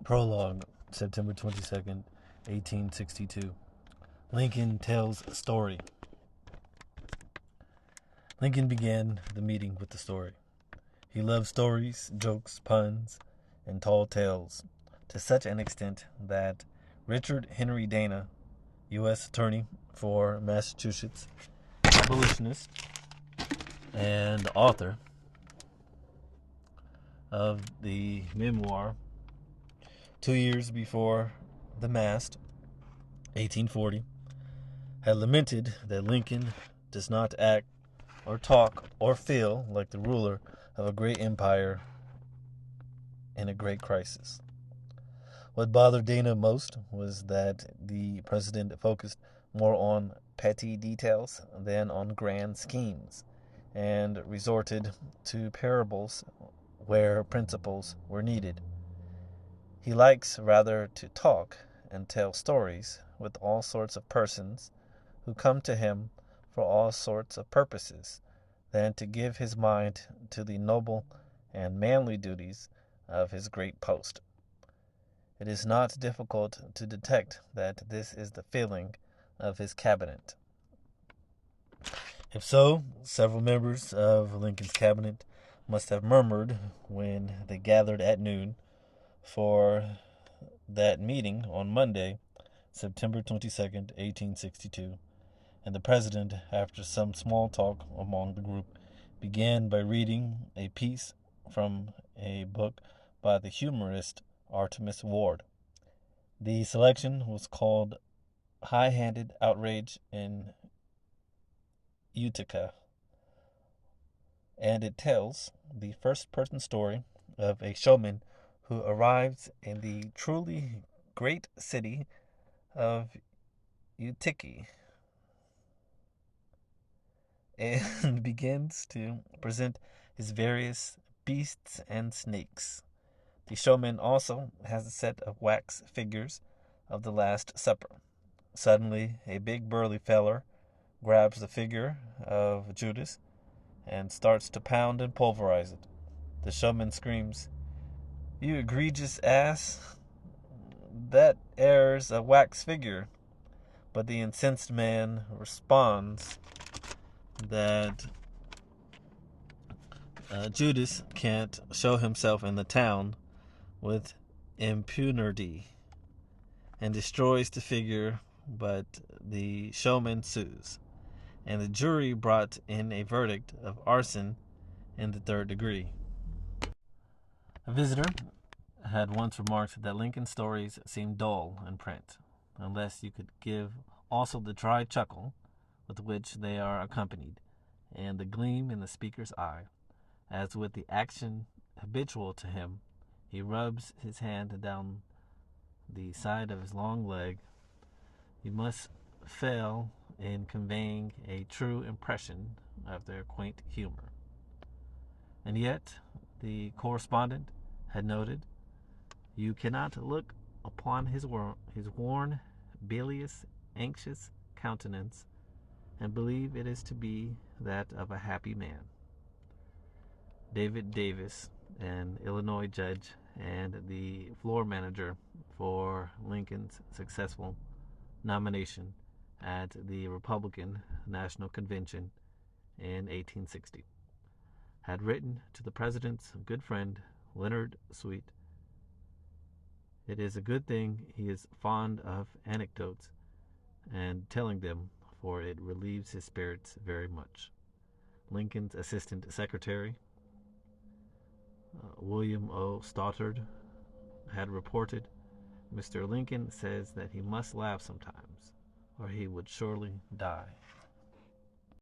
Prologue, September 22nd, 1862. Lincoln tells a story. Lincoln began the meeting with the story. He loved stories, jokes, puns, and tall tales, to such an extent that Richard Henry Dana, U.S. Attorney for Massachusetts, abolitionist, and author of the memoir 2 years before the mast, 1840, had lamented that Lincoln does not act or talk or feel like the ruler of a great empire in a great crisis. What bothered Dana most was that the president focused more on petty details than on grand schemes, and resorted to parables where principles were needed. He likes rather to talk and tell stories with all sorts of persons who come to him for all sorts of purposes, than to give his mind to the noble and manly duties of his great post. It is not difficult to detect that this is the feeling of his cabinet. If so, several members of Lincoln's cabinet must have murmured when they gathered at noon for that meeting on Monday, September 22nd, 1862, and the president, after some small talk among the group, began by reading a piece from a book by the humorist Artemus Ward. The selection was called High-Handed Outrage in Utica, and it tells the first-person story of a showman who arrives in the truly great city of Utica and begins to present his various beasts and snakes. The showman also has a set of wax figures of the Last Supper. Suddenly, a big burly feller grabs the figure of Judas and starts to pound and pulverize it. The showman screams, "You egregious ass! That air's a wax figure." But the incensed man responds that Judas can't show himself in the town with impunity, and destroys the figure, but the showman sues, and the jury brought in a verdict of arson in the third degree. A visitor had once remarked that Lincoln's stories seemed dull in print, unless you could give also the dry chuckle with which they are accompanied, and the gleam in the speaker's eye, as with the action habitual to him, he rubs his hand down the side of his long leg. You must fail in conveying a true impression of their quaint humor. And yet, the correspondent had noted, you cannot look upon his worn, bilious, anxious countenance and believe it is to be that of a happy man. David Davis, an Illinois judge and the floor manager for Lincoln's successful nomination at the Republican National Convention in 1860, had written to the president's good friend Leonard Swett, "It is a good thing he is fond of anecdotes and telling them, for it relieves his spirits very much." Lincoln's assistant secretary, William O. Stoddard, had reported, "Mr. Lincoln says that he must laugh sometimes, or he would surely die."